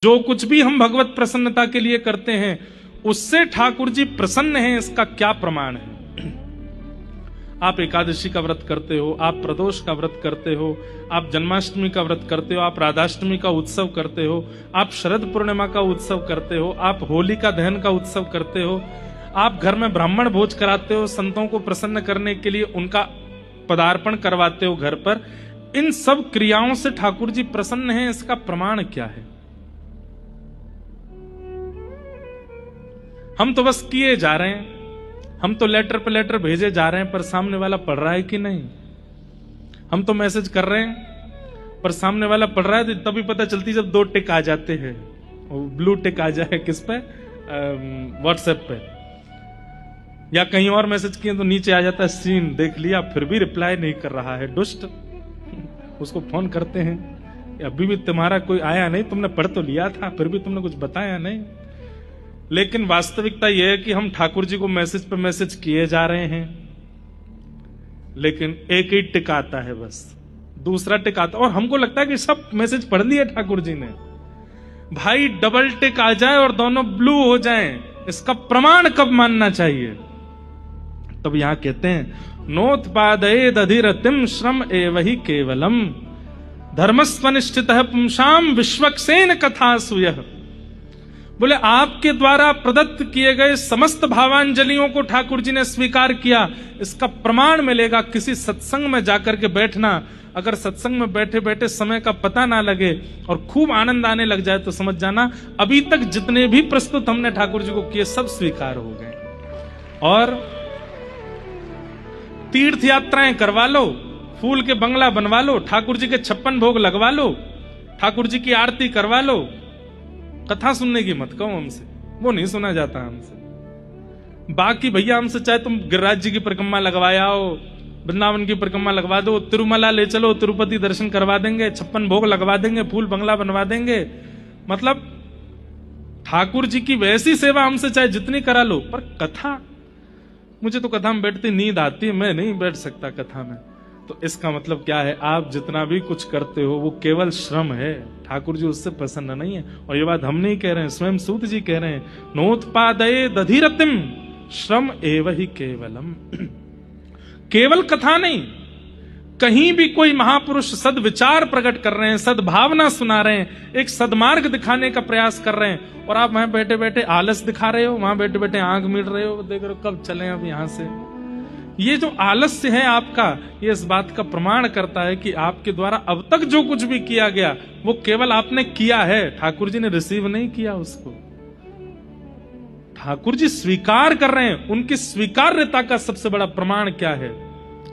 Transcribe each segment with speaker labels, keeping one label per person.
Speaker 1: जो कुछ भी हम भगवत प्रसन्नता के लिए करते हैं उससे ठाकुर जी प्रसन्न हैं, इसका क्या प्रमाण है? आप एकादशी का व्रत करते हो, आप प्रदोष का व्रत करते हो, आप जन्माष्टमी का व्रत करते हो, आप राधाष्टमी का उत्सव करते हो, आप शरद पूर्णिमा का उत्सव करते हो, आप होलिका दहन का उत्सव करते हो, आप घर में ब्राह्मण भोज कराते हो, संतों को प्रसन्न करने के लिए उनका पदार्पण करवाते हो घर पर। इन सब क्रियाओं से ठाकुर जी प्रसन्न हैं, इसका प्रमाण क्या है? हम तो बस किए जा रहे हैं, हम तो लेटर पे लेटर भेजे जा रहे हैं, पर सामने वाला पढ़ रहा है कि नहीं? हम तो मैसेज कर रहे हैं पर सामने वाला पढ़ रहा है तो तभी पता चलती जब 2 टिक आ जाते हैं, ब्लू टिक आ जाए किस पे, व्हाट्सएप पे, या कहीं और मैसेज किए तो नीचे आ जाता है सीन देख लिया, फिर भी रिप्लाई नहीं कर रहा है, दुष्ट। उसको फोन करते हैं, अभी भी तुम्हारा कोई आया नहीं, तुमने पढ़ तो लिया था, फिर भी तुमने कुछ बताया नहीं। लेकिन वास्तविकता यह है कि हम ठाकुर जी को मैसेज पे मैसेज किए जा रहे हैं, लेकिन एक ही टिक आता है, बस दूसरा टिक आता, और हमको लगता है कि सब मैसेज पढ़ लिए ठाकुर जी ने। भाई डबल टिक आ जाए और दोनों ब्लू हो जाएं, इसका प्रमाण कब मानना चाहिए? तब यहां कहते हैं नोत्पादयेद अधिरतिम श्रम एवहि केवलम धर्मस्वनिष्ठितः पुंसाम विश्वक्सेन कथासूयः। बोले आपके द्वारा प्रदत्त किए गए समस्त भावांजलियों को ठाकुर जी ने स्वीकार किया, इसका प्रमाण मिलेगा किसी सत्संग में जाकर के बैठना। अगर सत्संग में बैठे बैठे समय का पता ना लगे और खूब आनंद आने लग जाए तो समझ जाना अभी तक जितने भी प्रस्तुत हमने ठाकुर जी को किए सब स्वीकार हो गए। और तीर्थ यात्राएं करवा लो, फूल के बंगला बनवा लो, ठाकुर जी के 56 भोग लगवा लो, ठाकुर जी की आरती करवा लो, कथा सुनने की मत कहो हमसे, वो नहीं सुना जाता हमसे। बाकी भैया हमसे चाहे तुम गिरिराज जी की परिक्रमा लगवाओ, वृंदावन की परिक्रमा लगवा दो, तिरुमला ले चलो, तिरुपति दर्शन करवा देंगे, 56 भोग लगवा देंगे, फूल बंगला बनवा देंगे। मतलब ठाकुर जी की वैसी सेवा हमसे चाहे जितनी करा लो, पर कथा, मुझे तो कथा में बैठती नींद आती है, मैं नहीं बैठ सकता कथा में। तो इसका मतलब क्या है? आप जितना भी कुछ करते हो वो केवल श्रम है, ठाकुर जी उससे प्रसन्न नहीं है। और ये बात हम नहीं कह रहे हैं, स्वयं सूत जी कह रहे हैं, नोत्पादयेद अधिरतिम श्रम एवहि केवलम। केवल कथा नहीं, कहीं भी कोई महापुरुष सद्विचार प्रकट कर रहे हैं, सद्भावना सुना रहे हैं, एक सद्मार्ग दिखाने का प्रयास कर रहे हैं, और आप वहां बैठे बैठे आलस दिखा रहे हो, वहां बैठे बैठे आंख मीट रहे हो, देख रहे हो कब चले अब यहां से। ये जो आलस्य है आपका, ये इस बात का प्रमाण करता है कि आपके द्वारा अब तक जो कुछ भी किया गया वो केवल आपने किया है, ठाकुर जी ने रिसीव नहीं किया उसको। ठाकुर जी स्वीकार कर रहे हैं, उनकी स्वीकार्यता का सबसे बड़ा प्रमाण क्या है?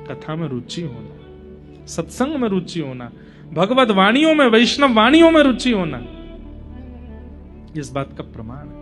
Speaker 1: कथा में रुचि होना, सत्संग में रुचि होना, भगवत वाणियों में, वैष्णव वाणियों में रुचि होना, इस बात का प्रमाण है।